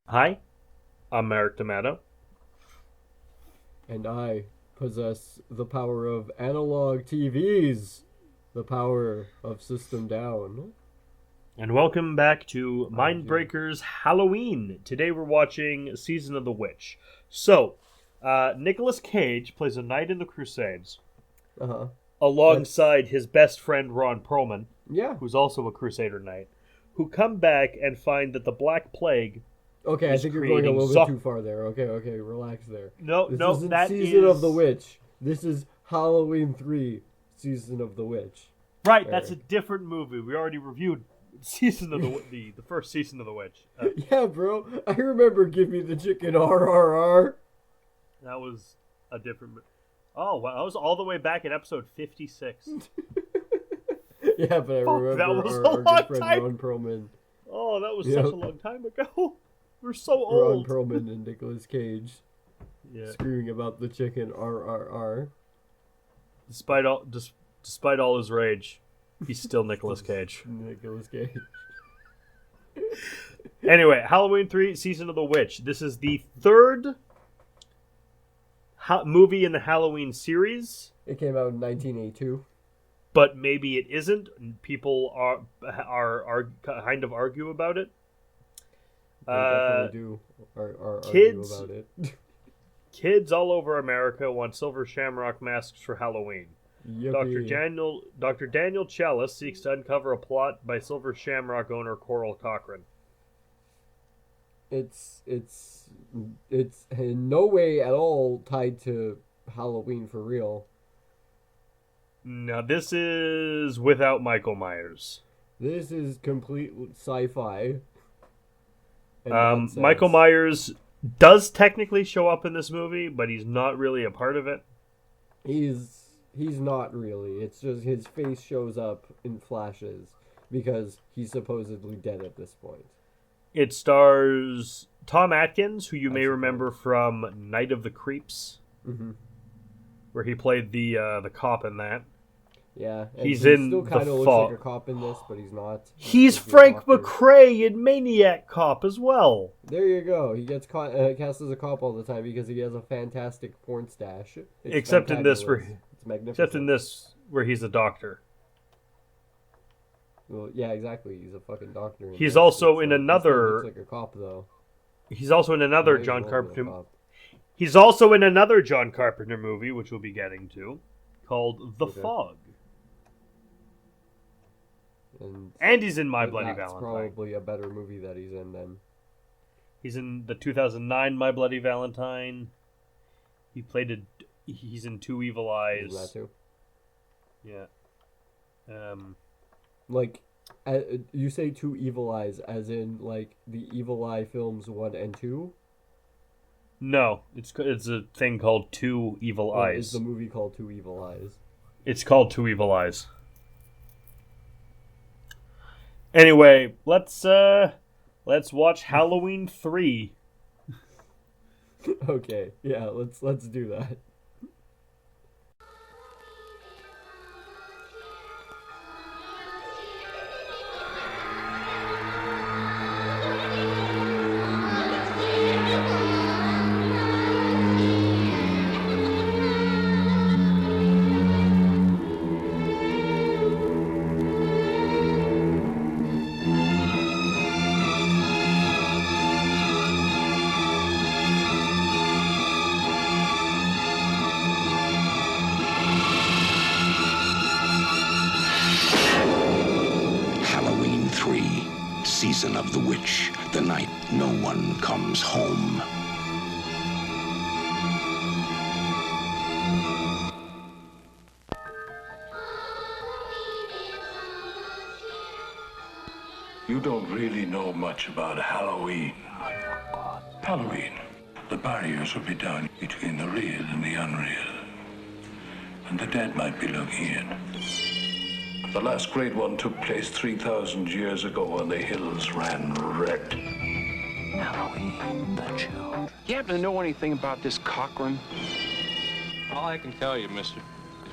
Hi, I'm Eric D'Amato. And I possess the power of analog TVs, the power of System Down. And welcome back to Mind you. Mindbreakers Halloween. Today we're watching Season of the Witch. So, Nicolas Cage plays a knight in the Crusades Uh-huh. alongside his best friend Ron Perlman, Yeah. who's also a Crusader knight, who come back and find that the Black Plague Okay, I is think you're going a creating little bit too far there. Okay, relax there. No, This no, isn't that Season is... of the Witch. This is Halloween 3, Season of the Witch. Right, that's a different movie. We already reviewed Season of the first Season of the Witch. Yeah, bro. I remember Give Me the Chicken RRR. That was a different... Oh, wow, that was all the way back in episode 56. Yeah, but I remember that was a our long good friend time. Ron Perlman. Oh, that was Yep. such a long time ago. We're so Ron old. Perlman and Nicolas Cage Yeah. screaming about the chicken RRR. Despite all his rage, he's still Nicolas Cage. Nicolas Cage. Anyway, Halloween 3, Season of the Witch. This is the third movie in the Halloween series, It came out in 1982. but maybe it isn't. People are kind of argue about it. They definitely do argue kids- about it. Kids all over America want silver shamrock masks for Halloween. Yippee. Dr. Daniel Chalice seeks to uncover a plot by Silver Shamrock owner Coral Cochran. It's in no way at all tied to Halloween for real. Now, this is without Michael Myers. This is complete sci-fi. and nonsense. Michael Myers does technically show up in this movie, but he's not really a part of it. He's not really. It's just his face shows up in flashes because he's supposedly dead at this point. It stars Tom Atkins, who you may suppose. remember from Night of the Creeps, Mm-hmm. where he played the cop in that. Yeah, and He's he in still The kind of looks Fog. like a cop in this, but he's not. He's supposed to be a Frank doctor. McRae in Maniac Cop as well. There you go. He gets cast as a cop all the time because he has a fantastic porn stash. It's Except in this, fantabulous. It's magnificent. Except in this, where he's a doctor. Well, yeah, exactly. He's a fucking doctor. in He's this. also It's in like- he still another- looks like a cop though. He's also in another Might as John well be a Carpenter. cop. He's also in another John Carpenter movie, which we'll be getting to, called The Okay. Fog. And He's in My that's Bloody Valentine. probably a better movie that he's in then. He's in the 2009 My Bloody Valentine. He's in Two Evil Eyes. That too. Yeah. Like, you say Two Evil Eyes, as in like the Evil Eye films 1 and 2. No, it's a thing called Two Evil Or Eyes. is the movie called Two Evil Eyes? It's called Two Evil Eyes. Anyway, let's watch Halloween 3. Okay, yeah, let's do that. season of the witch, the night no one comes home. You don't really know much about Halloween. Halloween. The barriers will be down between the real and the unreal. And the dead might be looking in. The last great one took place 3,000 years ago when the hills ran red. Halloween, the children. You happen to know anything about this Cochran? All I can tell you, mister,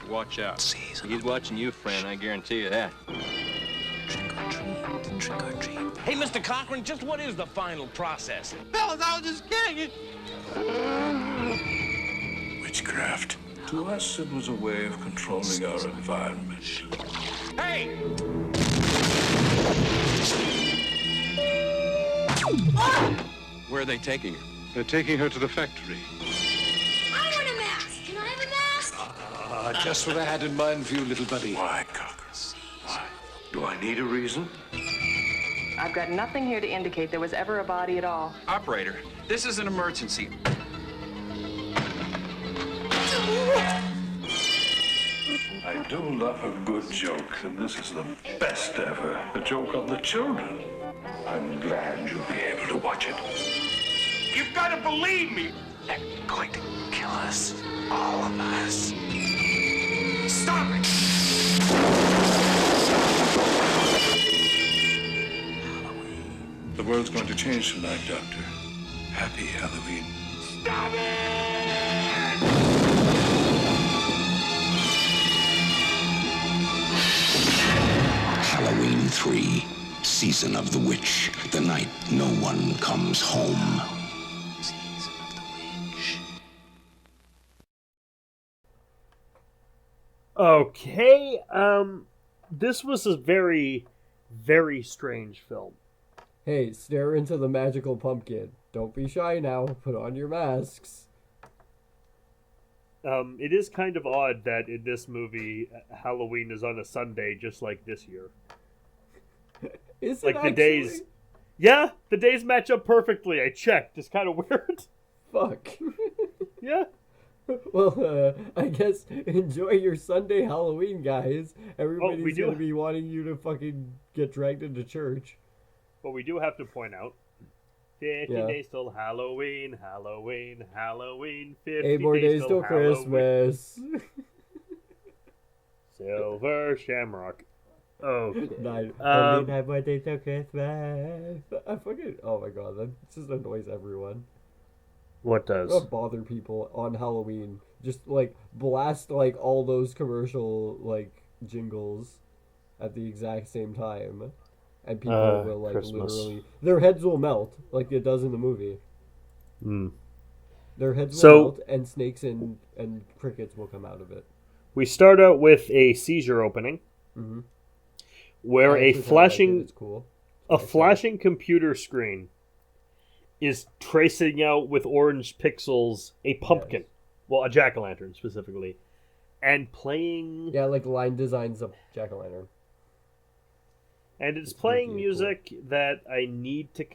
is watch out. He's watching you, friend, I guarantee you that. Trick or treat, trick or treat. Hey, Mr. Cochran, just what is the final process? Fellas, I was just kidding. Witchcraft. To us, it was a way of controlling our environment. Hey! Where are they taking her? They're taking her to the factory. I want a mask. Can I have a mask? Just what I had in mind for you, little buddy. Why, Cocker? Why? Do I need a reason? I've got nothing here to indicate there was ever a body at all. Operator, this is an emergency. I do love a good joke, and this is the best ever. A joke on the children. I'm glad you'll be able to watch it. You've got to believe me! They're going to kill us. All of us. Stop it! Halloween. The world's going to change tonight, Doctor. Happy Halloween. Stop it! Halloween 3, season of the witch, the night no one comes home. Season of the witch. Okay, this was a very, very strange film. Hey, stare into the magical pumpkin. Don't be shy now. Put on your masks. It is kind of odd that in this movie, Halloween is on a Sunday, just like this year. Is Like it the actually? days, yeah, the days match up perfectly. I checked. It's kind of weird. Fuck. Yeah. Well, I guess enjoy your Sunday Halloween, guys. Everybody's do. gonna be wanting you to fucking get dragged into church. But we do have to point out, 50 Yeah. days till Halloween, Halloween, Halloween. 50 8 more days till Halloween. Christmas. Silver Shamrock. Oh. Only 9 more days till Christmas. I fucking, oh my god, that just annoys everyone. What does? Don't bother people on Halloween. Just like blast like all those commercial like jingles at the exact same time, and people will like Christmas. literally their heads will melt like it does in the movie. Hmm. Their heads will So- melt, and snakes and crickets will come out of it. We start out with a seizure opening, Mhm. where I a actually kinda like it. flashing It's cool. a flashing computer screen is tracing out with orange pixels a pumpkin, well, a jack-o'-lantern specifically, and playing. Yeah, like line designs of jack-o'-lantern. And it's It's playing wicked music that I need to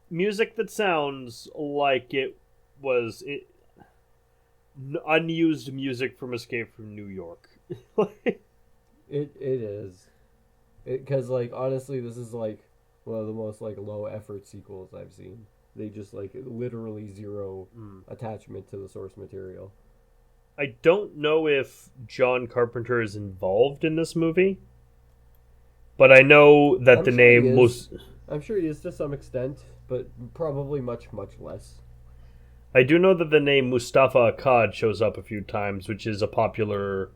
music that sounds like it was unused music from Escape from New York. It is, because like honestly, this is like one of the most like low effort sequels I've seen. They just like literally zero attachment to the source material. I don't know if John Carpenter is involved in this movie, but I know that I'm the sure name he is. was. I'm sure he is to some extent, but probably much less. I do know that the name Mustafa Akkad shows up a few times, which is a popular.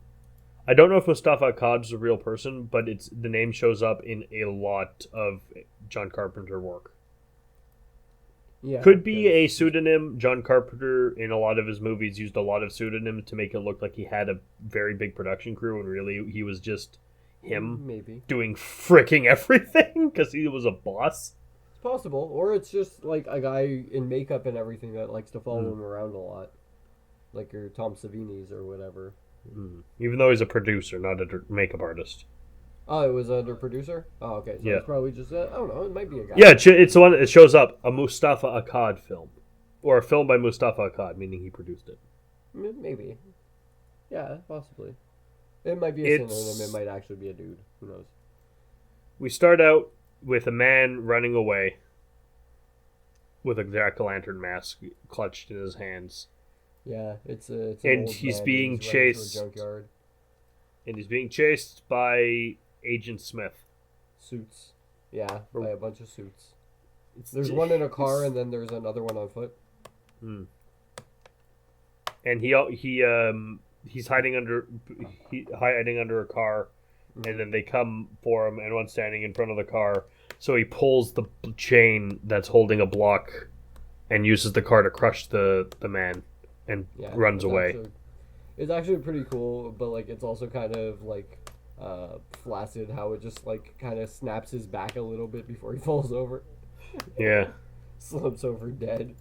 I don't know if Mustafa Akkad is a real person, but the name shows up in a lot of John Carpenter work. Yeah, Could be a because- pseudonym. John Carpenter in a lot of his movies used a lot of pseudonyms to make it look like he had a very big production crew, and really he was just him maybe doing freaking everything because he was a boss. it's possible, or it's just like a guy in makeup and everything that likes to follow him around a lot, like your Tom Savini's or whatever. Even though he's a producer, not a makeup artist. Oh, it was under producer? Oh, okay. So it's probably just, I don't know, it might be a guy. Yeah, it's the one that shows up, a Mustafa Akkad film. Or a film by Mustafa Akkad, meaning he produced it. Maybe. Yeah, possibly. It might be a synonym, it might actually be a dude. Who knows? We start out with a man running away with a jack-o'-lantern mask clutched in his hands. Yeah, it's an and old he's man being who's running through a chased. junkyard. And he's being chased by Agent Smith. Suits. Yeah, by a bunch of suits. There's one in a car, and then there's another one on foot. And he's hiding under a car, and then they come for him, and one's standing in front of the car. So he pulls the chain that's holding a block, and uses the car to crush the man, and runs away. It's actually pretty cool, but like it's also kind of like flaccid how it just like kind of snaps his back a little bit before he falls over. Yeah. Slumps over dead.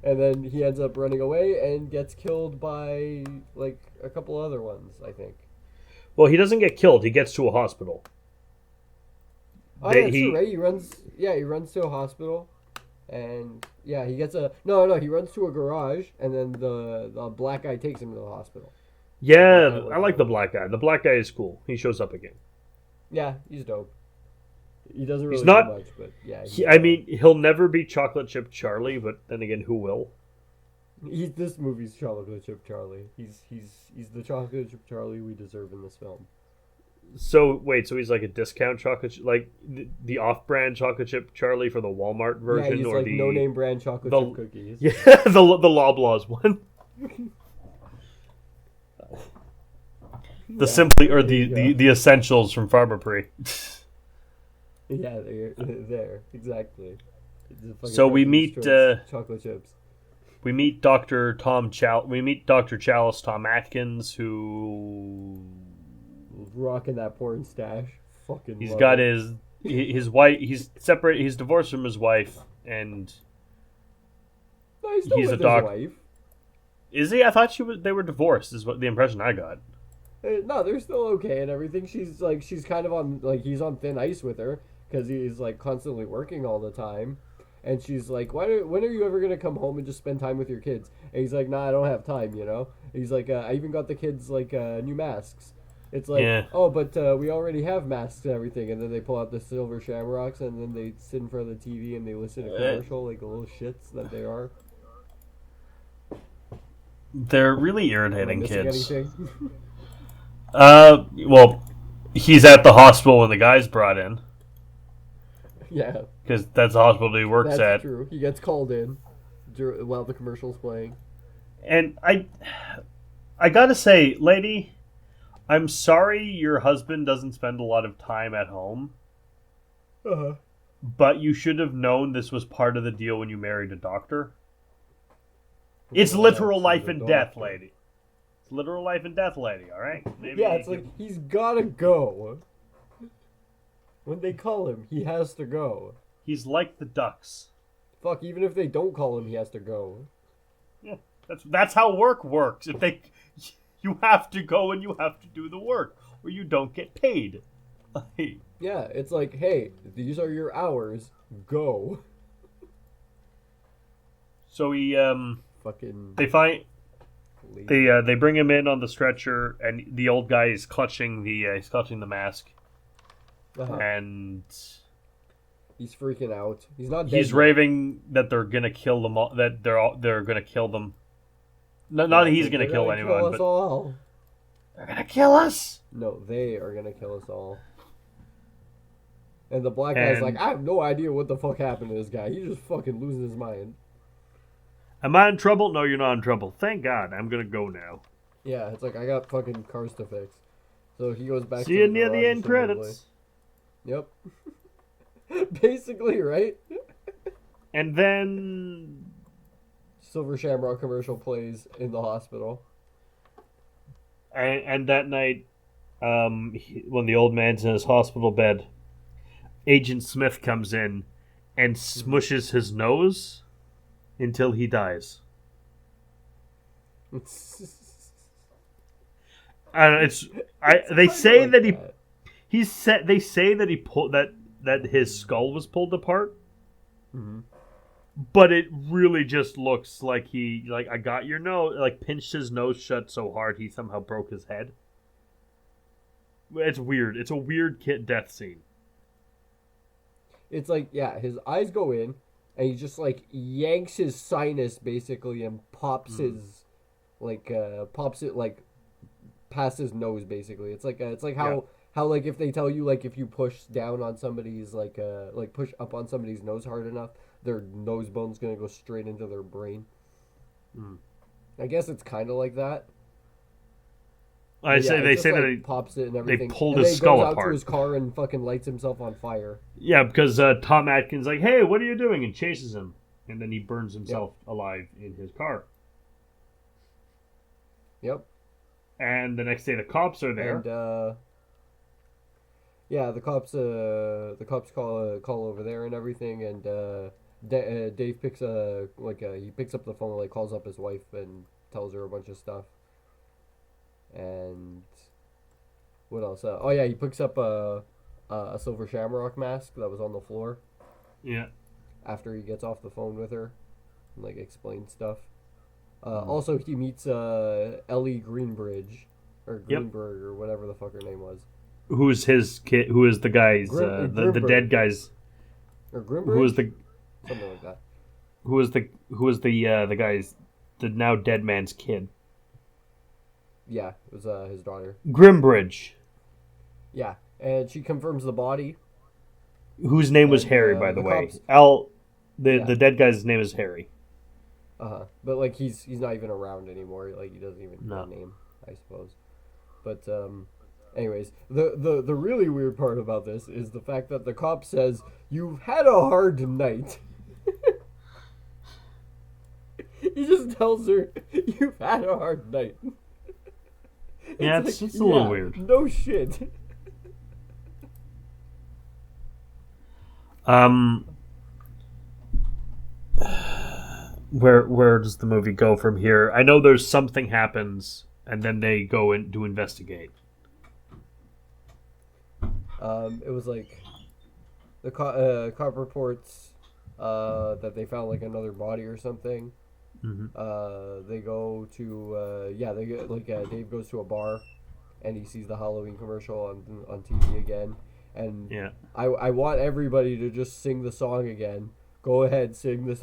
And then he ends up running away and gets killed by like a couple other ones, I think. Well, he doesn't get killed. He gets to a hospital. Oh, yeah, true, right? He runs to a hospital. And yeah, he gets he runs to a garage, and then the black guy takes him to the hospital. Yeah, I like the black guy. The black guy is cool. He shows up again. Yeah, he's dope. He doesn't really do much, but yeah. He'll never be Chocolate Chip Charlie, but then again, who will? This movie's Chocolate Chip Charlie. He's the Chocolate Chip Charlie we deserve in this film. So wait, so he's like a discount chocolate, like the off-brand Chocolate Chip Charlie for the Walmart version, yeah, he's or like the no-name brand chocolate chip cookies. Yeah, the Loblaws one. The simply or the essentials from Farmer Pre. Yeah, they're there exactly. So we meet chocolate chips. We meet Dr. Chalice Tom Atkins, who rocking that porn stash. Fucking. He's got his wife. He's separate. He's divorced from his wife, and no, he's a doctor. Wife. Is he? I thought they were divorced. Is what the impression I got. No, they're still okay and everything. She's kind of on he's on thin ice with her because he's like constantly working all the time. And she's like, when are you ever going to come home and just spend time with your kids? And he's like, nah, I don't have time, you know? He's like, I even got the kids, new masks. It's like, oh, but we already have masks and everything. And then they pull out the silver shamrocks, and then they sit in front of the TV and they listen to commercial like the little shits that they are. They're really irritating kids. Well, he's at the hospital when the guy's brought in. Yeah. Because that's the hospital he works at. That's true. He gets called in while the commercial's playing. And I gotta say, lady, I'm sorry your husband doesn't spend a lot of time at home. Uh-huh. But you should have known this was part of the deal when you married a doctor. It's literal life and death, lady. It's literal life and death, lady, alright? Yeah, it's like, he's gotta go. When they call him, he has to go. He's like the Ducks. Fuck, even if they don't call him, he has to go. Yeah, that's how work works. You have to go and you have to do the work, or you don't get paid. Yeah, it's like, hey, these are your hours. Go. So he fucking. They bring him in on the stretcher, and the old guy is clutching the mask. Uh-huh. And he's freaking out. He's not dead He's yet. raving that they're gonna kill them all, that they're gonna kill them. Not that he's gonna kill anyone, kill us but all. They're gonna kill us. No, they are gonna kill us all. And the black guy's like, I have no idea what the fuck happened to this guy. He's just fucking losing his mind. Am I in trouble? No, you're not in trouble. Thank God. I'm gonna go now. Yeah, it's like, I got fucking cars to fix. So he goes back. See you near the end credits. Yep. Basically, right? And then Silver Shamrock commercial plays in the hospital. And that night, when the old man's in his hospital bed, Agent Smith comes in and smushes his nose until he dies. They say that They say that he pulled that his skull was pulled apart. Mm-hmm. But it really just looks like I got your nose, like pinched his nose shut so hard he somehow broke his head. It's weird. It's a weird death scene. It's like, yeah, his eyes go in, and he just like yanks his sinus basically and pops his, pops it like past his nose basically. It's like how like if they tell you like if you push down on somebody's like push up on somebody's nose hard enough, their nose bone's gonna go straight into their brain. I guess it's kind of like that. They say that he pops it and everything. They pulled his skull apart. Goes out to his car and fucking lights himself on fire. Yeah, because Tom Atkins like, hey, what are you doing? And chases him, and then he burns himself alive in his car. Yep. And the next day, the cops are there. And the cops call over there and everything, and Dave picks he picks up the phone, like calls up his wife and tells her a bunch of stuff. And what else? He picks up a silver shamrock mask that was on the floor. Yeah. After he gets off the phone with her, and like explains stuff. Also, he meets Ellie Greenbridge or Greenberg or whatever the fuck her name was. Who's his kid? Who is the guy's the dead guy's? Or Grimberg? Who is the something like that? Who is the guy's the now dead man's kid? Yeah, it was his daughter. Grimbridge. Yeah, and she confirms the body. Whose name was Harry, by the way. Cops... The dead guy's name is Harry. But like he's not even around anymore. Like he doesn't even have a name, I suppose. But anyways, the really weird part about this is the fact that the cop says you've had a hard night. He just tells her you've had a hard night. It's a little weird. No shit. Where does the movie go from here? I know there's something happens, and then they go in to investigate. It was like the cop reports that they found like another body or something. Mm-hmm. They go to Dave goes to a bar, and he sees the Halloween commercial on TV again. And I want everybody to just sing the song again. Go ahead, sing the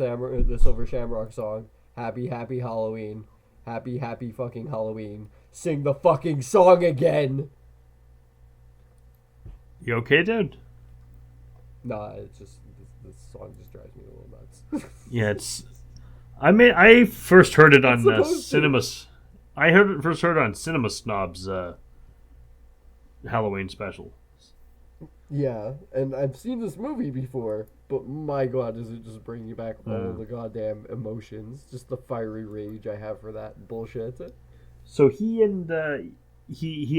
Silver Shamrock song. Happy Halloween. Happy fucking Halloween. Sing the fucking song again. You okay, dude? Nah, it's just this song just drives me a little nuts. Yeah, it's. I first heard it on Cinema. First heard it on Cinema Snob's Halloween special. Yeah, and I've seen this movie before, but my god, does it just bring you back all the goddamn emotions? Just the fiery rage I have for that bullshit. So he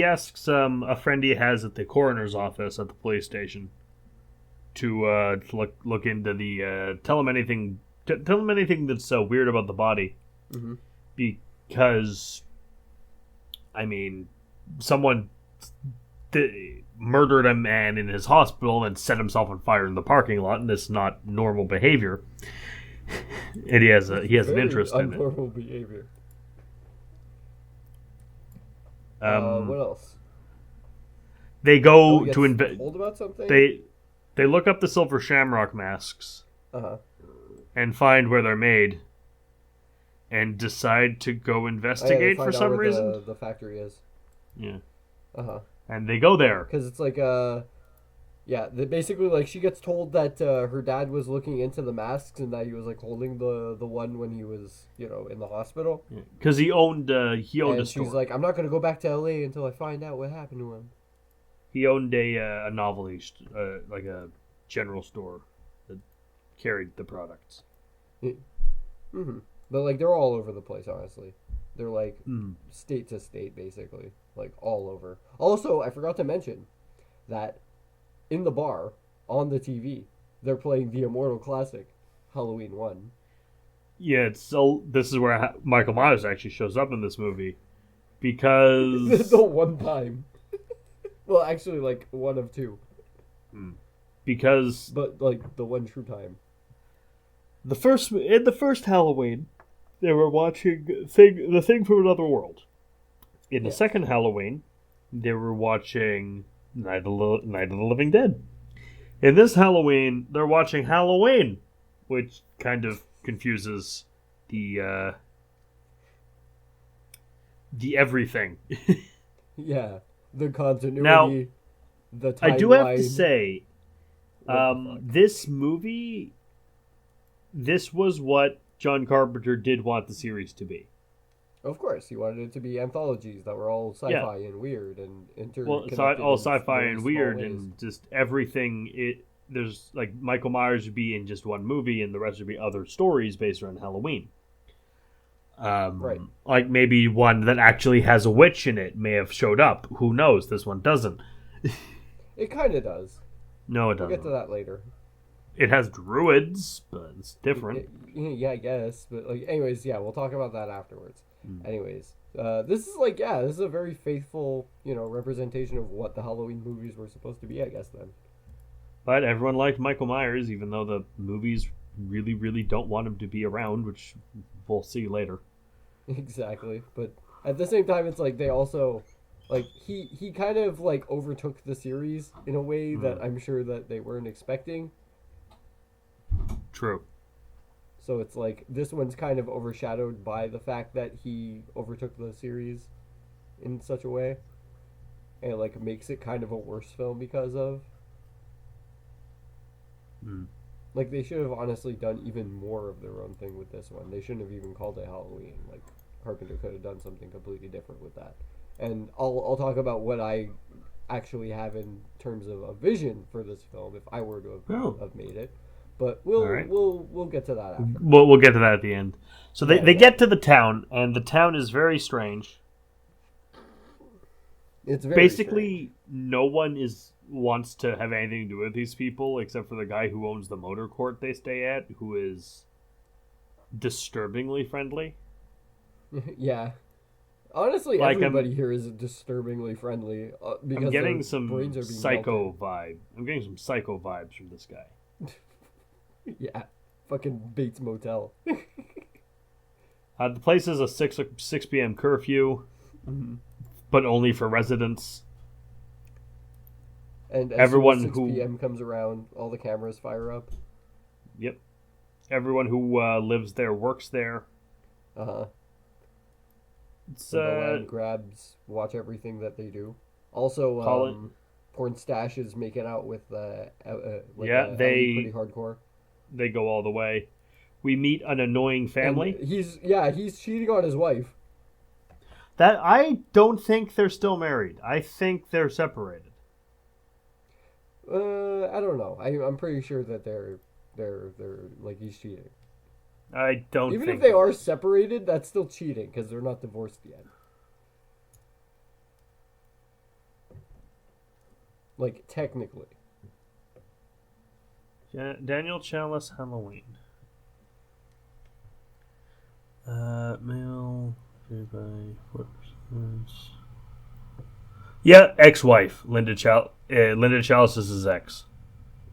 asks a friend he has at the coroner's office at the police station to look into the tell him anything that's weird about the body, because someone murdered a man in his hospital and set himself on fire in the parking lot, and it's not normal behavior. And he has an interest in it. Abnormal behavior. What else? They go to told about something? They look up the Silver Shamrock masks. And find where they're made, and decide to go investigate for some reason. The factory is. Yeah. And they go there because it's like basically like she gets told that her dad was looking into the masks and that he was like holding the one when he was in the hospital. Because he owned a store. She's like, I'm not gonna go back to LA until I find out what happened to him. He owned a novelty like a general store that carried the products. But like they're all over the place, honestly. They're like state to state, basically, like all over. Also, I forgot to mention that in the bar on the TV, they're playing the immortal classic, Halloween 1. Yeah, this is where Michael Myers actually shows up in this movie, because the one time. Well, actually, like, one of two. Because But, like, the one true time. in the first Halloween, they were watching the Thing from Another World. In the second Halloween, they were watching Night of the Living Dead. In this Halloween, they're watching Halloween, which kind of confuses the everything. Yeah, the continuity, Now, the timeline. I do have to say, this movie, this was what John Carpenter did want the series to be. Of course, he wanted it to be anthologies that were all sci-fi and weird and interconnected. All in sci-fi very and small weird ways. and just everything. There's like Michael Myers would be in just one movie, and the rest would be other stories based around Halloween. Right. Like maybe one that actually has a witch in it may have showed up. Who knows? This one doesn't. It kind of does. No, it We'll doesn't. get to that later. It has druids, but it's different. Yeah, I guess. But like, anyways, yeah, we'll talk about that afterwards. Anyways, this is like, this is a very faithful, representation of what the Halloween movies were supposed to be, I guess. Then. But everyone liked Michael Myers, even though the movies really, really don't want him to be around, which we'll see later. Exactly, but at the same time, it's like they also, like he kind of like overtook the series in a way that I'm sure that they weren't expecting. True. So it's like this one's kind of overshadowed by the fact that he overtook the series in such a way, and it, like makes it kind of a worse film because of. Like they should have honestly done even more of their own thing with this one. They shouldn't have even called it Halloween. Like Carpenter could have done something completely different with that. And I'll talk about what I actually have in terms of a vision for this film if I were to have made it. But we'll get to that after. We'll get to that at the end. So they get to the town, and the town is very strange. It's very basically no one wants to have anything to do with these people except for the guy who owns the motor court they stay at, who is disturbingly friendly. Yeah. Honestly, like everybody here is disturbingly friendly because I'm getting their some brains are being psycho melted. vibe. I'm getting some psycho vibes from this guy. Yeah, fucking Bates Motel. The place is a 6 p.m. curfew, but only for residents. And as everyone soon as 6 p.m. comes around, all the cameras fire up. Yep. Everyone who lives there works there. Uh-huh. It's the land grabs, watch everything that they do. Also, Porn Stash is making out with they pretty hardcore. They go all the way. We meet an annoying family. And he's cheating on his wife. That I don't think they're still married. I think they're separated. I don't know. I'm pretty sure that they're like he's cheating. I don't. Even think if they are separated, that's still cheating because they're not divorced yet. Like technically. Daniel Chalice Halloween. Male. Yeah, ex-wife Linda Chalice is his ex.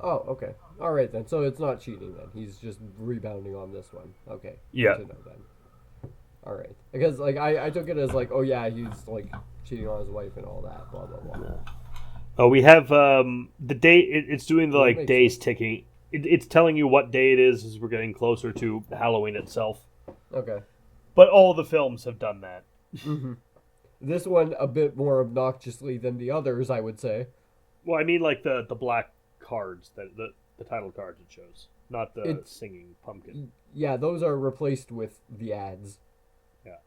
Oh, okay. All right then. So it's not cheating then. He's just rebounding on this one. Okay. Yeah. Good to know then. All right. Because like I took it as like, oh yeah, he's like cheating on his wife and all that. Blah blah blah. Yeah. Oh, we have the date. It's doing the like days ticking. It's telling you what day it is as we're getting closer to Halloween itself. Okay. But all the films have done that. Mm-hmm. This one a bit more obnoxiously than the others, I would say. Well, I mean like the black cards, the title cards it shows, not the singing pumpkin. Yeah, those are replaced with the ads. Yeah.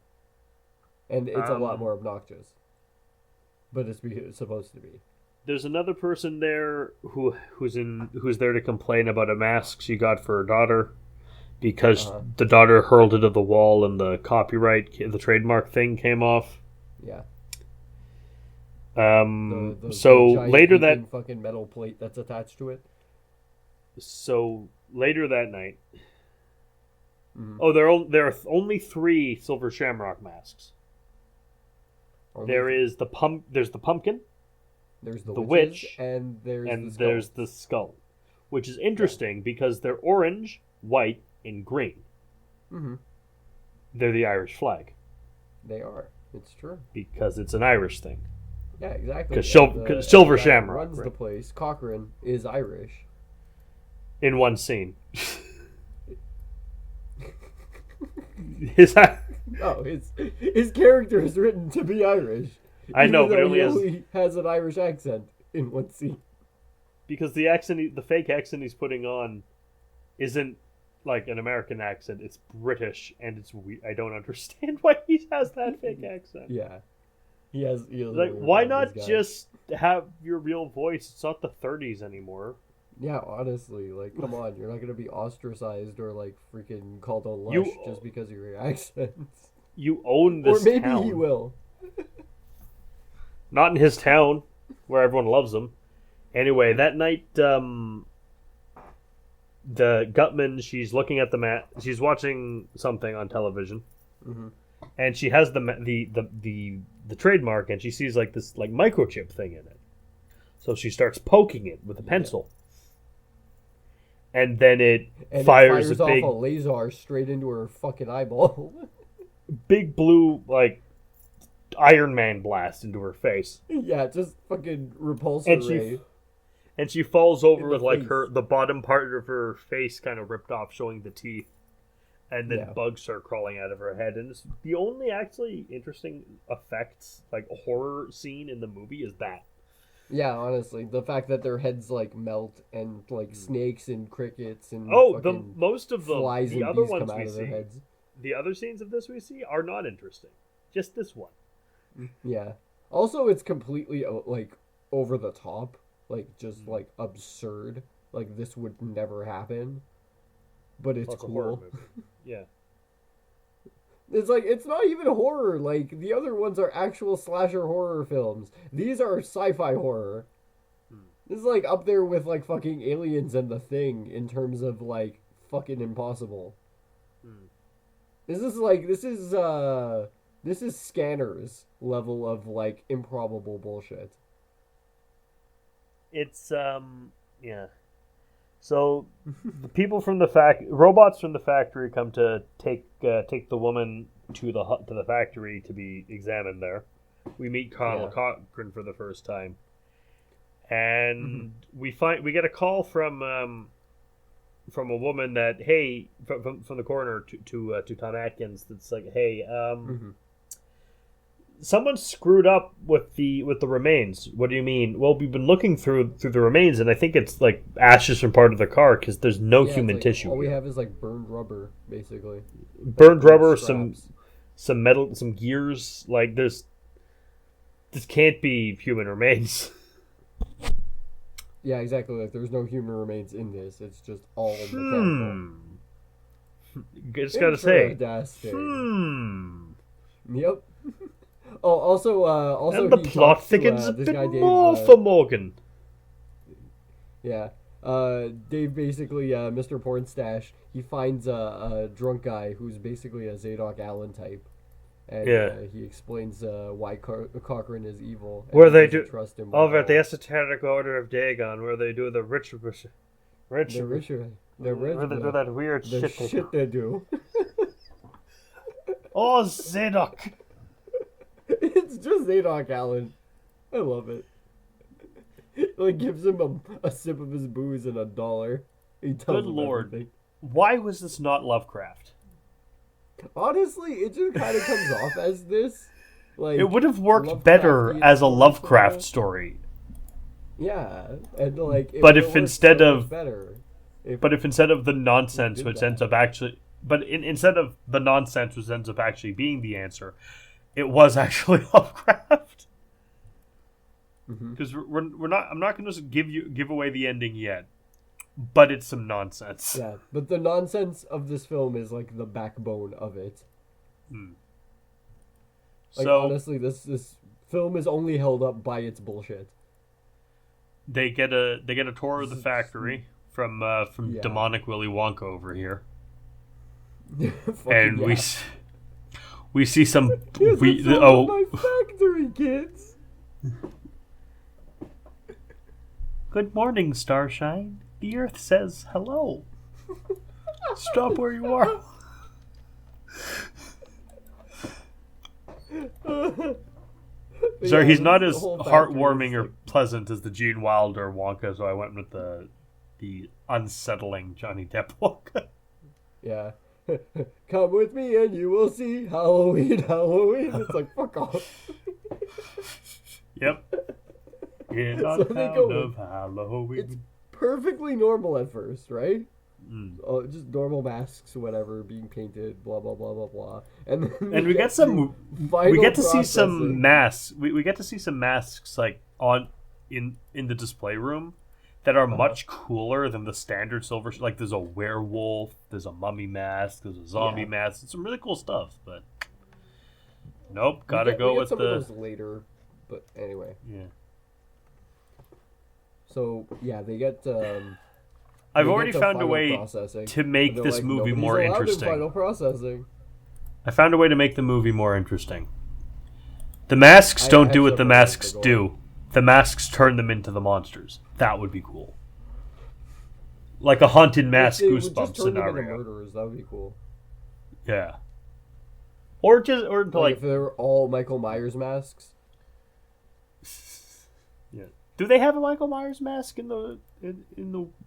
And it's a lot more obnoxious. But it's supposed to be. There's another person there who's there to complain about a mask she got for her daughter because the daughter hurled it at the wall and the trademark thing came off. Yeah. So later that fucking metal plate that's attached to it. So later that night. Oh, there are only 3 silver shamrock masks. There's the pumpkin. There's the witch, witches, and there's there's the skull, which is interesting because they're orange, white, and green. Mm-hmm. They're the Irish flag. They are. It's true. Because it's an Irish thing. Yeah, exactly. Because Silver Shamrock runs the place. Cochrane is Irish. In one scene. his character is written to be Irish. I know, but he only has an Irish accent in one scene. Because the accent, the fake accent he's putting on, isn't like an American accent. It's British, and it's I don't understand why he has that fake accent. Yeah, he has like, why not just have your real voice? It's not the 30s anymore. Yeah, honestly, like, come on, you're not gonna be ostracized or like freaking called a lush just because of your accent. You own this town. Or maybe he will. Not in his town, where everyone loves him. Anyway, that night, the Gutman, she's looking at the map. She's watching something on television, and she has the trademark, and she sees like this like microchip thing in it. So she starts poking it with a pencil, and then it fires off a laser straight into her fucking eyeball. Big blue like Iron Man blast into her face. Yeah, just fucking repulsor ray. And she falls over with like the bottom part of her face kind of ripped off, showing the teeth, and then bugs start crawling out of her head. And it's the only actually interesting effects, like horror scene in the movie, is that. Yeah, honestly, the fact that their heads like melt and like snakes and crickets and most of them, flies the and other bees ones come out we of see, their heads. The other scenes of this we see are not interesting. Just this one. Yeah. Also, it's completely like over the top, like just like absurd. Like this would never happen, but it's cool. A horror movie. Yeah. It's like, it's not even horror. Like, the other ones are actual slasher horror films. These are sci-fi horror. This is, like, up there with, like, fucking Aliens and The Thing in terms of, like, fucking impossible. This is Scanners level of, like, improbable bullshit. It's, yeah. So, the people from the robots from the factory come to take the woman to the factory to be examined there. We meet Carl Cochran for the first time, and we get a call from a woman that from the coroner to Tom Atkins that's like, hey, someone screwed up with the remains. What do you mean? Well, we've been looking through the remains, and I think it's like ashes from part of the car because there's no human tissue. All we have is like burned rubber, basically. Burned rubber, some metal, some gears. Like this can't be human remains. Yeah, exactly. Like there's no human remains in this. It's just all mechanical. Just gotta say. Yep. Oh, also, and the plot thickens a bit more for Morgan. Yeah, Dave basically, Mr. Pornstash, he finds a drunk guy who's basically a Zadok Allen type, and he explains why Cochran is evil. Where they do trust him over at the Esoteric Order of Dagon, where they do the ritual. Where they do that weird shit they do. Oh, Zadok. It's just Zadok Allen. I love it. Like gives him a sip of his booze and $1. He tells Good him Lord. everything. Why was this not Lovecraft? Honestly, it just kind of comes off as this. Like it would have worked better as a Lovecraft story. Yeah, and like. But if instead of the nonsense, which ends up actually, instead of the nonsense, which ends up actually being the answer, it was actually Lovecraft. Because we're not. I'm not going to give away the ending yet, but it's some nonsense. Yeah, but the nonsense of this film is like the backbone of it. Like so, honestly, this film is only held up by its bullshit. They get a tour of the factory from demonic Willy Wonka over here, and we see some my factory, kids. Good morning, Starshine. The Earth says hello. Stop where you are. Sorry, he's not as heartwarming or pleasant as the Gene Wilder Wonka, so I went with the unsettling Johnny Depp Wonka. Yeah. Come with me and you will see Halloween, Halloween. It's like, fuck off. Yep. In So a they town go of Halloween. It's perfectly normal at first, right? Mm. Oh, just normal masks, whatever, being painted, blah blah blah blah blah, and then And we get some. We get to see some masks. We get to see some masks like in the display room that are much cooler than the standard silver. Like there's a werewolf, there's a mummy mask, there's a zombie mask. It's some really cool stuff, but nope, gotta go with some the. of those later, but anyway. Yeah. So yeah, they get. I've already found a way to make this movie more interesting. Final processing. I found a way to make the movie more interesting. The masks don't do what the masks do. The masks turn them into the monsters. That would be cool. Like a haunted mask Goosebumps scenario. Murderers, that would be cool. Yeah. Or if they were all Michael Myers masks. Yeah. Do they have a Michael Myers mask in the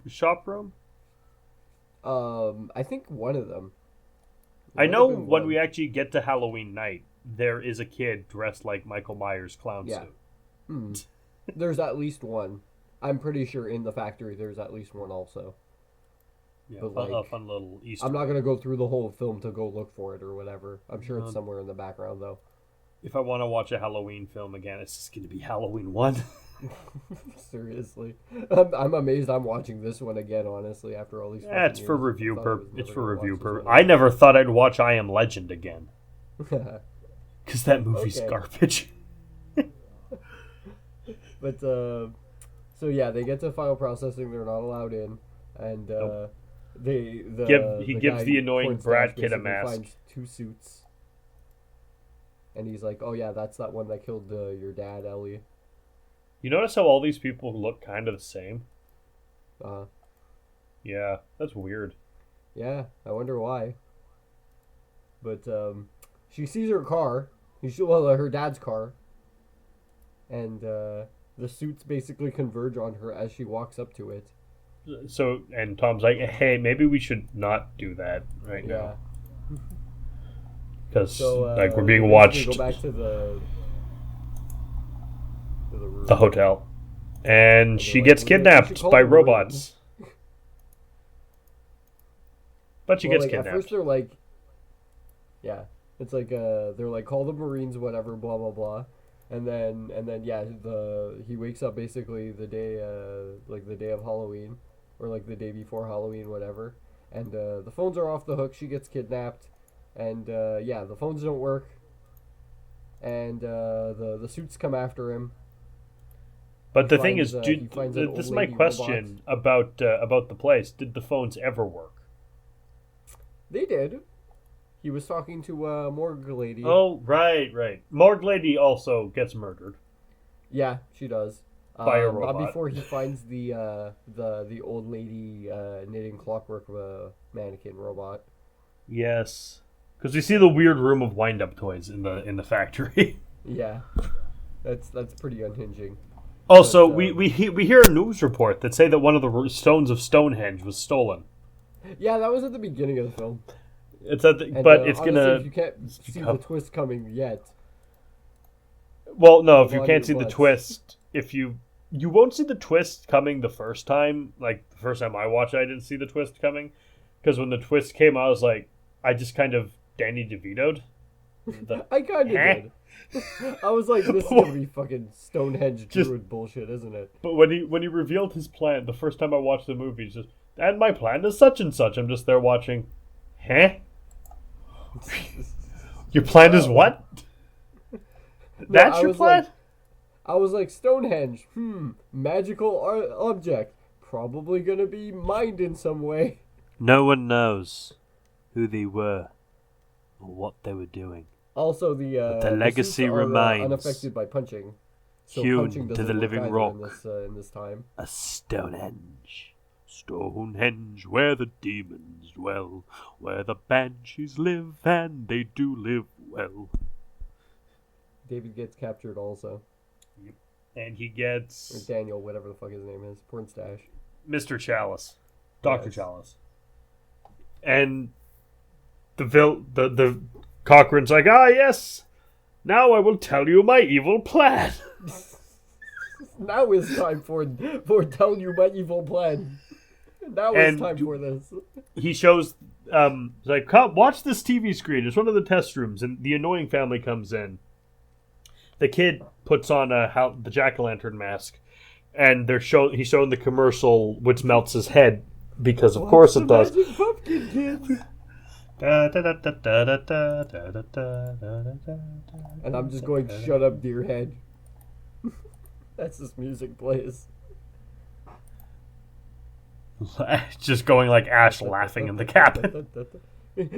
shop room? I think one of them. I know when we actually get to Halloween night, there is a kid dressed like Michael Myers clown suit. There's at least one. I'm pretty sure in the factory there's at least one also. Yeah, but a fun little Easter. I'm not gonna go through the whole film to go look for it or whatever. I'm sure it's somewhere in the background though. If I want to watch a Halloween film again, it's just going to be Halloween 1. Seriously, I'm amazed I'm watching this one again. Honestly, after all these. Yeah, it's for review It's for review purpose. I never thought I'd watch I Am Legend again, because that movie's garbage. But so yeah, they get to final processing. They're not allowed in, and he gives the annoying Brad kid a mask. Finds 2 suits, and he's like, "Oh yeah, that's that one that killed your dad, Ellie." You notice how all these people look kind of the same? Uh-huh. Yeah, that's weird. Yeah, I wonder why. But she sees her car. Her dad's car. And the suits basically converge on her as she walks up to it. So, and Tom's like, hey, maybe we should not do that right now. Because, we're being watched. Go back to the room. The hotel. And she gets kidnapped by robots. But she gets kidnapped. At first they're like, yeah, it's like they're like, call the Marines, whatever, blah blah blah, and then yeah, he wakes up basically the day the day of Halloween, or like the day before Halloween, whatever, and the phones are off the hook. She gets kidnapped, and yeah, the phones don't work, and the suits come after him. But the thing is, this is my question about the place. Did the phones ever work? They did. He was talking to Morgue Lady. Oh, right. Morgue Lady also gets murdered. Yeah, she does. By a robot. Not before he finds the old lady knitting clockwork mannequin robot. Yes, because we see the weird room of wind-up toys in the factory. Yeah, that's pretty unhinging. Also, we hear a news report that say that one of the stones of Stonehenge was stolen. Yeah, that was at the beginning of the film. It's at but it's honestly, gonna. If you can't see the twist coming yet. Well, no, if you can't see the twist, you won't see the twist coming the first time. Like the first time I watched it, I didn't see the twist coming, because when the twist came, I was like, I just kind of Danny DeVito'd. I kind of did. I was like, this is gonna be fucking Stonehenge druid bullshit, isn't it? But when he revealed his plan the first time I watched the movie, he's just, and my plan is such and such. I'm just there watching. Huh? Your plan is what? That's your plan? I was like, Stonehenge. Magical object. Probably gonna be mined in some way. No one knows who they were or what they were doing. Also, the legacy suits are, remains unaffected by punching. So hewn punching to doesn't the work living either rock. in this time. A Stonehenge. Stonehenge, where the demons dwell, where the banshees live, and they do live well. David gets captured also. Yep. And he gets... Or Daniel, whatever the fuck his name is. Pornstache. Mr. Chalice. Dr. Yes. Chalice. And the Cochrane's like, yes, now I will tell you my evil plan. Now is time for telling you my evil plan. Now is time for this. He shows, he's like, come, watch this TV screen. It's one of the test rooms, and the annoying family comes in. The kid puts on the jack-o'-lantern mask, and he's showing the commercial, which melts his head, because of course it does. Magic Pumpkin Kids. And I'm just going, shut up, dear head. That's this music plays. Just going like Ash laughing in the cabin.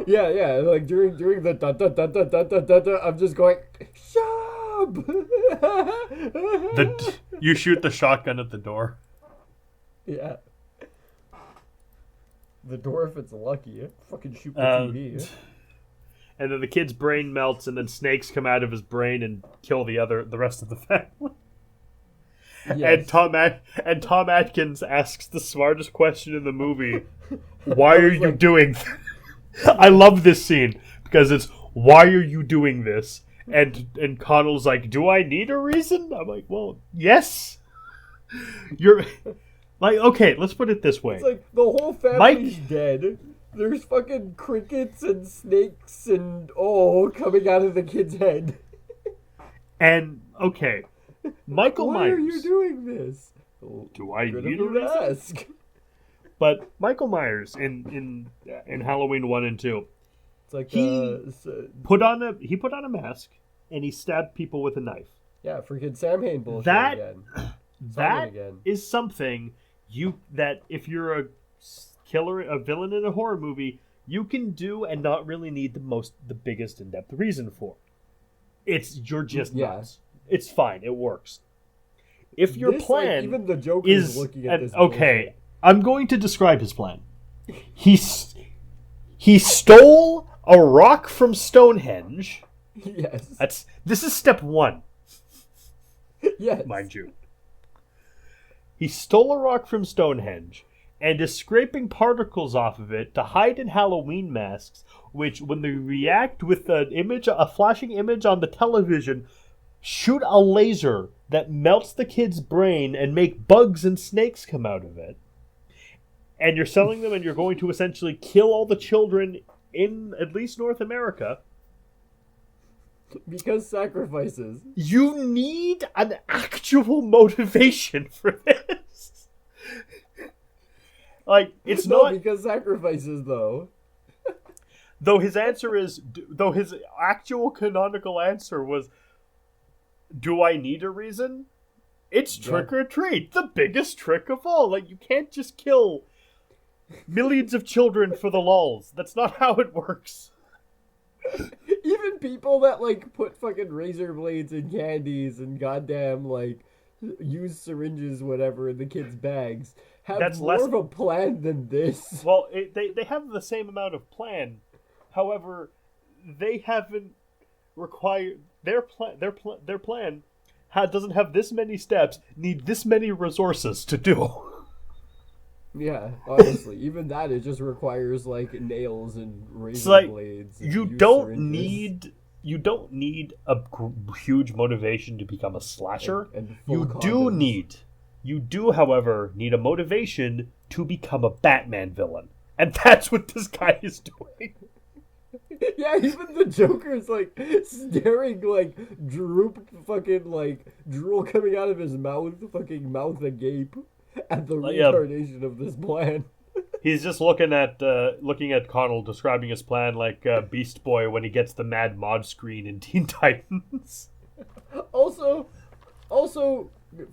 Yeah, like during the da, I'm just going, shut up. You shoot the shotgun at the door. Yeah. The door, if it's lucky, fucking shoot the TV. And then the kid's brain melts, and then snakes come out of his brain and kill the rest of the family. Yes. And Tom Atkins asks the smartest question in the movie: "Why are you doing?" I love this scene because it's "Why are you doing this?" And Connell's like, "Do I need a reason?" I'm like, "Well, yes." You're like, okay, let's put it this way. It's like the whole family's dead. There's fucking crickets and snakes and coming out of the kid's head. And okay, Michael Why Myers. Why are you doing this? Do I need a reason? Ask. But Michael Myers in Halloween 1 and 2, it's like he put on a mask and he stabbed people with a knife. Yeah, freaking Sam Hain bullshit again. That is something that if you're a villain in a horror movie, you can do and not really need the biggest in-depth reason for. You're just nuts. It's fine. It works. If your plan even the Joker is looking at this. Okay, I'm going to describe his plan. He stole a rock from Stonehenge. Yes. This is step 1. Yes. Mind you. He stole a rock from Stonehenge and is scraping particles off of it to hide in Halloween masks, which, when they react with a flashing image on the television, shoot a laser that melts the kid's brain and make bugs and snakes come out of it. And you're selling them, and you're going to essentially kill all the children in at least North America. Because sacrifices. You need an actual motivation for this. Like, it's not because sacrifices, though. Though his actual canonical answer was, "Do I need a reason?" It's trick or treat, the biggest trick of all. Like, you can't just kill millions of children for the lulz. That's not how it works. Even people that like put fucking razor blades in candies and goddamn like use syringes, whatever, in the kids' bags have more of a plan than this. Well, they have the same amount of plan. However, they haven't required their plan doesn't have this many steps, need this many resources to do. Yeah, honestly, even that, it just requires like nails and razor blades. And you don't need a huge motivation to become a slasher. And you do, however, need a motivation to become a Batman villain, and that's what this guy is doing. Yeah, even the Joker's like staring, like fucking like drool coming out of his mouth, fucking mouth agape at the reincarnation of this plan. He's just looking at Connell describing his plan like Beast Boy when he gets the Mad Mod screen in Teen Titans. Also,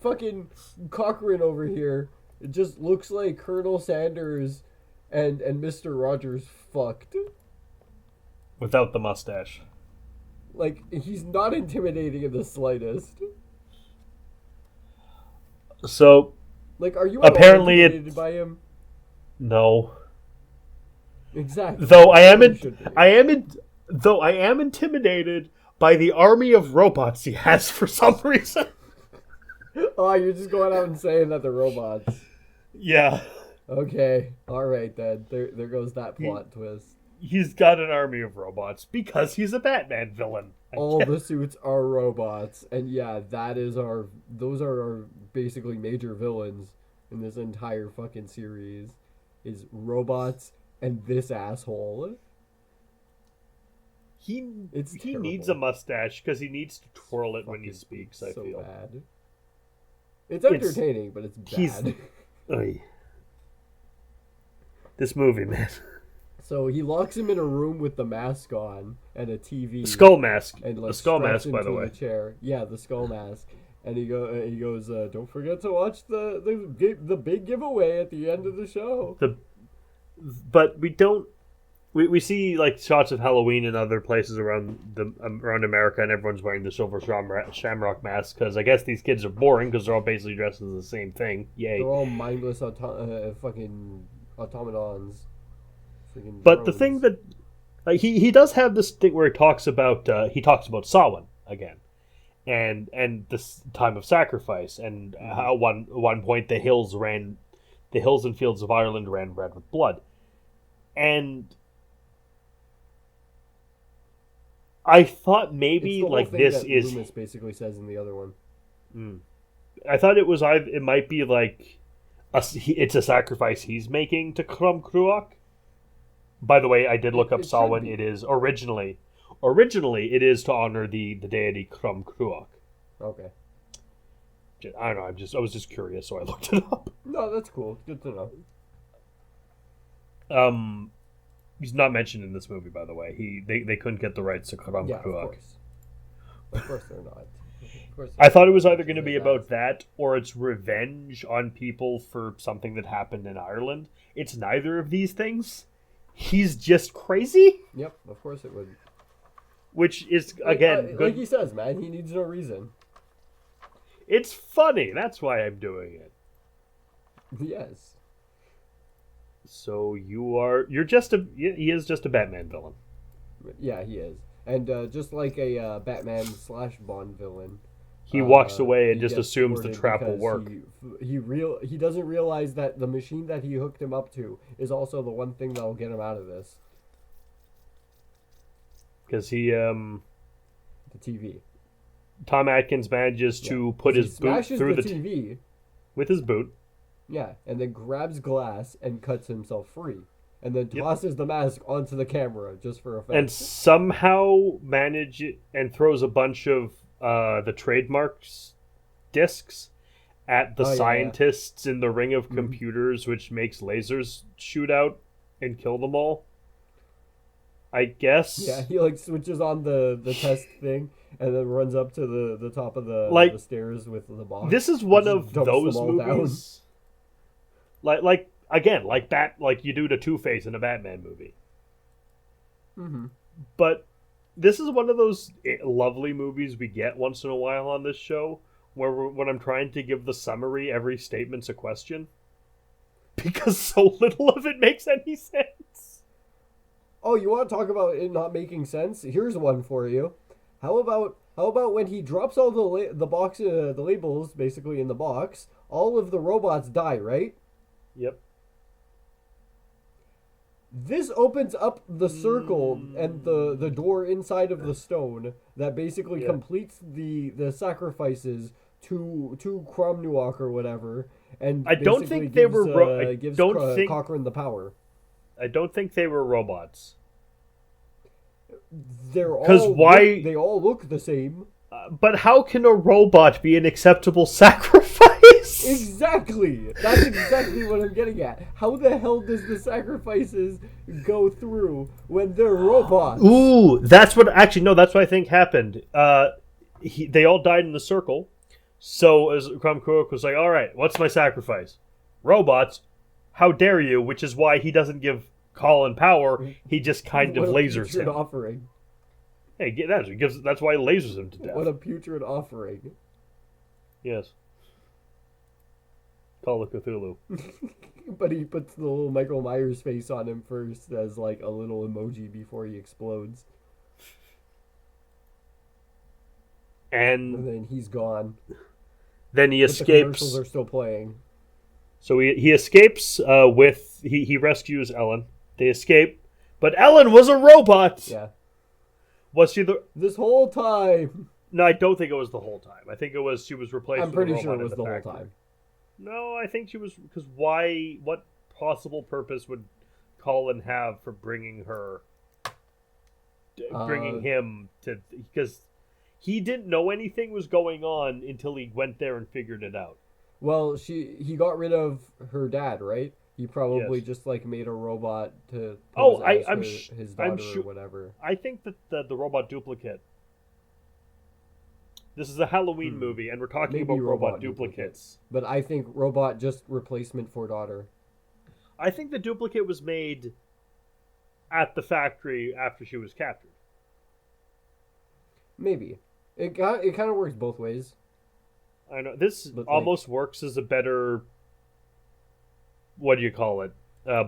fucking Cochrane over here, it just looks like Colonel Sanders and Mr. Rogers fucked. Without the mustache. Like, he's not intimidating in the slightest. So Like, are you apparently intimidated by him? No. Exactly. Though I am intimidated by the army of robots he has for some reason. Oh, you're just going out and saying that they're robots. Yeah. Okay. All right then. There goes that plot twist. He's got an army of robots because he's a Batman villain. All the suits are robots, and yeah, those are our basically major villains in this entire fucking series. Is robots and this asshole. He needs a mustache because he needs to twirl it when he speaks. I feel bad. It's entertaining, but it's bad. This movie, man. So he locks him in a room with the mask on and a TV. Skull mask. And like the skull mask, by the way. Chair. Yeah, the skull mask. And he goes, don't forget to watch the big giveaway at the end of the show. But we don't. We see like shots of Halloween in other places around America, and everyone's wearing the silver shamrock mask because I guess these kids are boring because they're all basically dressed as the same thing. Yay! They're all mindless fucking automatons. But the thing that he does have this thing where he talks about Samhain again, and this time of sacrifice, and how one point the hills and fields of Ireland ran red with blood, and I thought maybe like this is Loomis basically says in the other one. I thought it might be like it's a sacrifice he's making to Crom Cruach. By the way, I did look up Samhain. It is originally it is to honor the deity Crom Cruach. Okay. I don't know. I was just curious, so I looked it up. No, that's cool. Good to know. He's not mentioned in this movie, by the way. They couldn't get the rights to Crom Cruach. Of course they're not. I thought it was either going to be about that or it's revenge on people for something that happened in Ireland. It's neither of these things. He's just crazy. Yep, of course it would. Which is, again, good. Like he says, man, he needs no reason. It's funny. That's why I'm doing it. Yes. So he is just a Batman villain. Yeah, he is. And just like a Batman / Bond villain, he walks away and just assumes the trap will work. He doesn't realize that the machine that he hooked him up to is also the one thing that will get him out of this. Because the TV. Tom Atkins manages to put his boot through the TV with his boot. Yeah, and then grabs glass and cuts himself free. And then tosses the mask onto the camera just for effect. And somehow and throws a bunch of the trademarks discs at the scientists in the ring of computers, which makes lasers shoot out and kill them all. I guess. Yeah, he like switches on the test thing and then runs up to the top of the stairs with the box. This is one of those movies. Like you do to Two-Face in a Batman movie. Mm-hmm. But this is one of those lovely movies we get once in a while on this show, where when I'm trying to give the summary, every statement's a question. Because so little of it makes any sense. Oh, you want to talk about it not making sense? Here's one for you. How about when he drops all the labels basically in the box, all of the robots die, right? Yep. This opens up the circle and the door inside of the stone that basically completes the sacrifices to Crom Cruach or whatever, and I don't think they were. Gives Cochrane the power. I don't think they were robots. They all look the same. But how can a robot be an acceptable sacrifice? Exactly. That's exactly what I'm getting at. How the hell does the sacrifices go through when they're robots? Ooh, that's what I think happened. They all died in the circle. So as Crom Cruach was like, all right, what's my sacrifice? Robots. How dare you? Which is why he doesn't give Colin power. He just kind of lasers him. Offering. Hey, that's why he lasers him to death. What a putrid offering. Yes. Call of Cthulhu. But he puts the little Michael Myers face on him first as like a little emoji before he explodes. And then he's gone. Then he escapes. The commercials are still playing. So he escapes with... He rescues Ellen. They escape. But Ellen was a robot! Yeah. Was she the... This whole time! No, I don't think it was the whole time. I think it was she was replaced I'm with pretty a robot sure it was in the factory. whole time. No, I think she was... Because why... What possible purpose would Colin have for bringing her... Bringing him to... Because he didn't know anything was going on until he went there and figured it out. Well, he got rid of her dad, right? He probably Yes. just like made a robot to I'm his daughter sure, or whatever. I think that the robot duplicate. This is a Halloween movie, and we're talking Maybe about robot robot duplicates. But I think robot just replacement for daughter. I think the duplicate was made at the factory after she was captured. Maybe it kind of works both ways. I know this But, almost works as a better, what do you call it,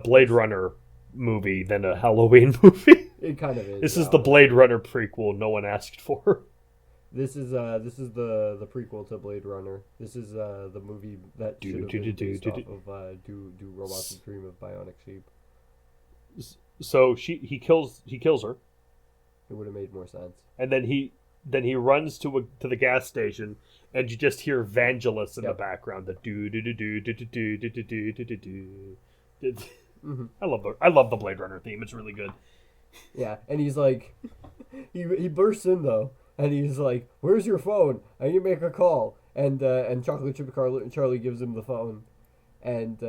Blade Runner movie than a Halloween movie. It kind of is. This is the Blade Runner prequel no one asked for. This is the prequel to Blade Runner. This is the movie that should have been based off of Do Robots Dream of Bionic Sheep. So he kills her. It would have made more sense. And then he runs to the gas station, and you just hear Vangelis in the background. The do do do do do do do do do do do. I love the Blade Runner theme. It's really good. Yeah, and he's like, he bursts in though, and he's like, "Where's your phone? I need to make a call." And Chocolate Chip Charlie gives him the phone, and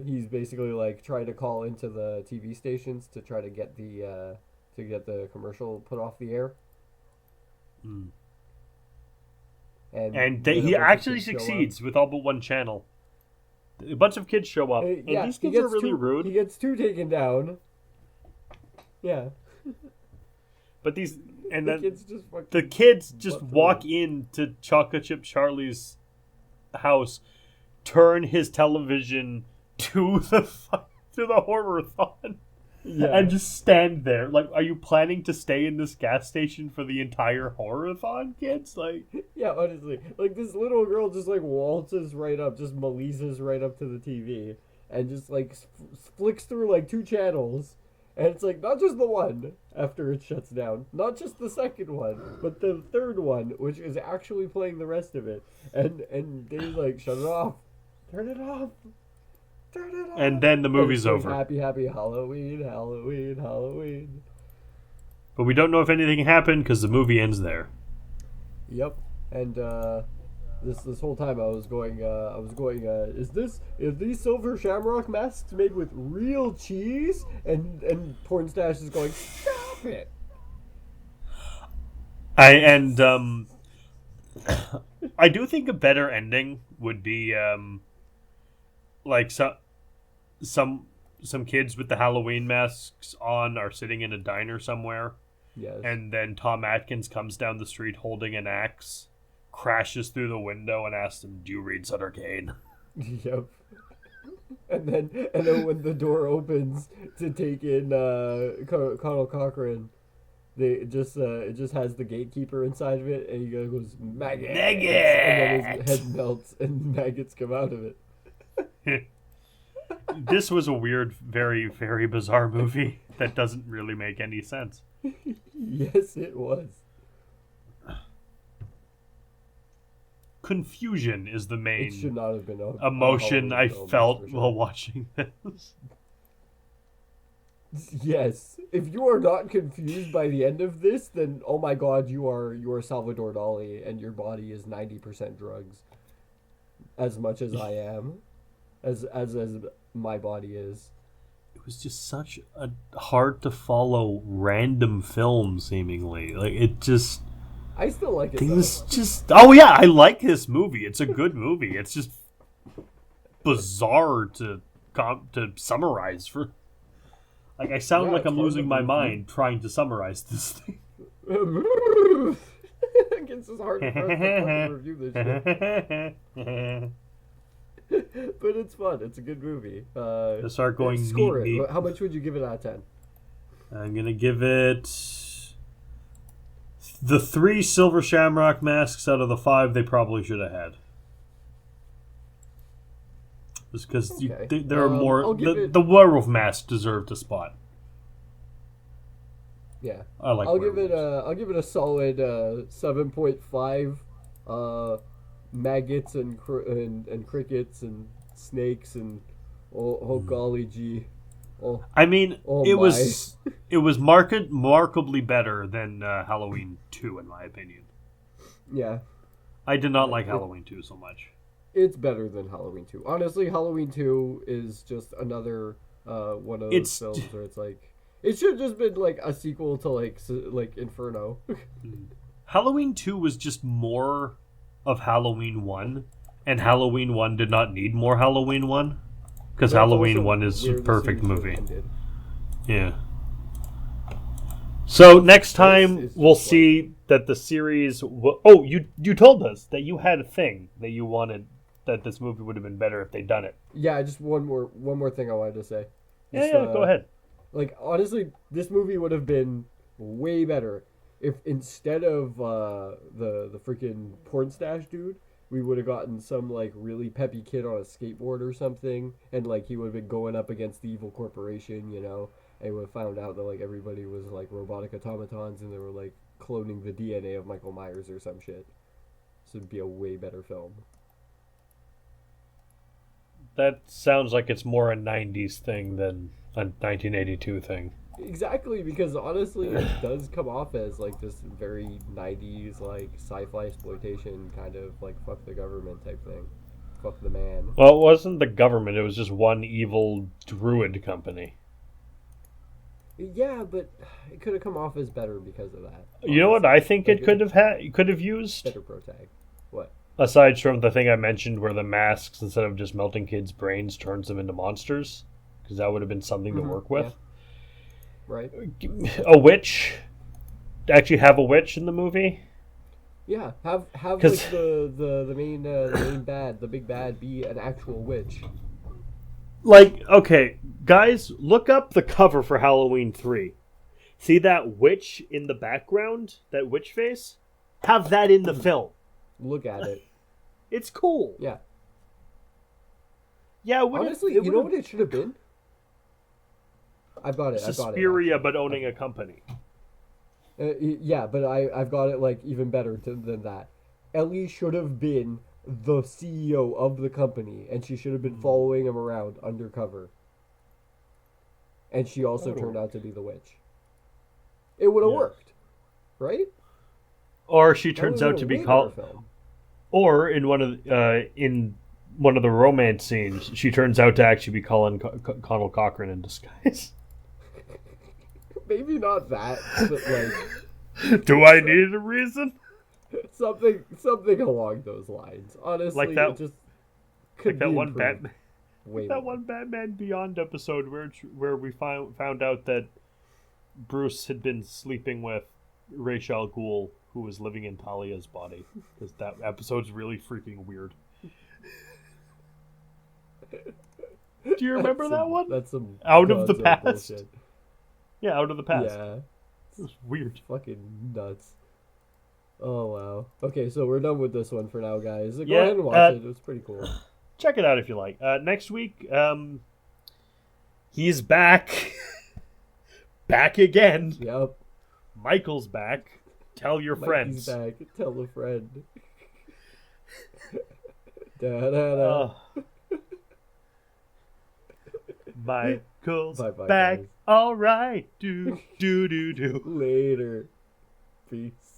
he's basically like trying to call into the TV stations to try to get the commercial put off the air. Mm. And he actually succeeds with all but one channel. A bunch of kids show up, and these kids are really rude. He gets two taken down. Yeah. But these... And the then kids just walk into Chocolate Chip Charlie's house, turn his television to the horror-thon, and just stand there. Like, are you planning to stay in this gas station for the entire horror-thon, kids? Like, yeah, honestly, like this little girl just like waltzes right up, just malises right up to the TV, and just like flicks through like two channels. And it's like, not just the one after it shuts down, not just the second one, but the third one, which is actually playing the rest of it. And they're like, shut it off. Turn it off. Turn it off. And then the movie's like, over. Happy, happy Halloween, Halloween, Halloween. But we don't know if anything happened because the movie ends there. Yep. And this whole time I was going, is these silver shamrock masks made with real cheese? And Porn Stash is going, stop it. I do think a better ending would be like some kids with the Halloween masks on are sitting in a diner somewhere. Yes. And then Tom Atkins comes down the street holding an axe, crashes through the window, and asks him, "Do you read Sutter Kane?" Yep. And then when the door opens to take in Connell Cochran, it just has the gatekeeper inside of it, and he goes, "Maggots!" And then his head melts, and maggots come out of it. This was a weird, very, very bizarre movie that doesn't really make any sense. Yes, it was. Confusion is the main It should not have been emotion I felt while watching this. Yes, if you are not confused by the end of this, then oh my god, you are Salvador Dali, and your body is 90% drugs, as much as I am, as my body is. It was just such a hard to follow random film, seemingly. Like, it just... I still like it. It was just... Oh yeah, I like this movie. It's a good movie. It's just bizarre to summarize for... Like, I sound like I'm losing my mind trying to summarize this thing. It's just hard for us to fucking review this shit. But it's fun. It's a good movie. Let's start going score meat. it. How much would you give it out of 10? I'm gonna give it the 3 silver shamrock masks out of the 5 they probably should have had. Just because there are more. The werewolf mask deserved a spot. Yeah, I like. I'll give it a solid 7.5. Maggots and crickets and snakes and oh golly gee. Oh, I mean, it my. was remarkably better than Halloween 2 in my opinion. Yeah, I did not like Halloween 2 so much. It's better than Halloween 2. Honestly, Halloween 2 is just another one of those films where it's like it should have just been like a sequel to like Inferno. Halloween 2 was just more of Halloween 1, and Halloween 1 did not need more Halloween 1 because Halloween 1 is a perfect movie. Yeah. So next time we'll see that the series. Oh, you told us that you had a thing that you wanted that this movie would have been better if they'd done it. Yeah, just one more thing I wanted to say. Just, go ahead. Like honestly, this movie would have been way better if instead of the freaking porn stash dude, we would have gotten some like really peppy kid on a skateboard or something, and like he would have been going up against the evil corporation, you know, and we found out that like everybody was like robotic automatons and they were like cloning the DNA of Michael Myers or some shit. This would be a way better film. That sounds like it's more a 90s thing than a 1982 thing. Exactly, because honestly, it does come off as like this very 90s like sci-fi exploitation kind of like fuck the government type thing. Fuck the man. Well, it wasn't the government, it was just one evil druid company. Yeah, but it could have come off as better because of that. You know what I think it could have used? Better pro tag. What? Aside from the thing I mentioned where the masks, instead of just melting kids' brains, turns them into monsters. Because that would have been something to work with. Yeah. Right. A witch. Actually have a witch in the movie. Yeah, have like the main bad, the big bad, be an actual witch. Like, okay, guys, look up the cover for Halloween 3. See that witch in the background? That witch face? Have that in the film. Look at it. It's cool. Yeah. Yeah, honestly, you know what it should have been? I've got it. Suspiria, but owning a company. Yeah, but I've got it like even better than that. Ellie should have been the CEO of the company, and she should have been following him around undercover. And she also turned out to be the witch. It would have worked, right? Or she turns out to be called. Or in one of the romance scenes, she turns out to actually be Colin Connell Cochran in disguise. Maybe not that, but like. Do I need a reason? Something along those lines. Honestly, like that, it just could like that be one improved. One Batman Beyond episode where we found out that Bruce had been sleeping with Ra's al Ghul, who was living in Talia's body. Because that episode's really freaking weird. Do you remember that one? That's some Out of the Past. Bullshit. Yeah, Out of the Past. Yeah. It's weird. Fucking nuts. Oh, wow. Okay, so we're done with this one for now, guys. Go Yeah, ahead and watch it. It was pretty cool. Check it out if you like. Next week, he's back. Back again. Yep. Michael's back. Tell your friends. Back. Tell a friend. Da-da-da. Michael's Bye-bye, back. guys. All right. Do. Later. Peace.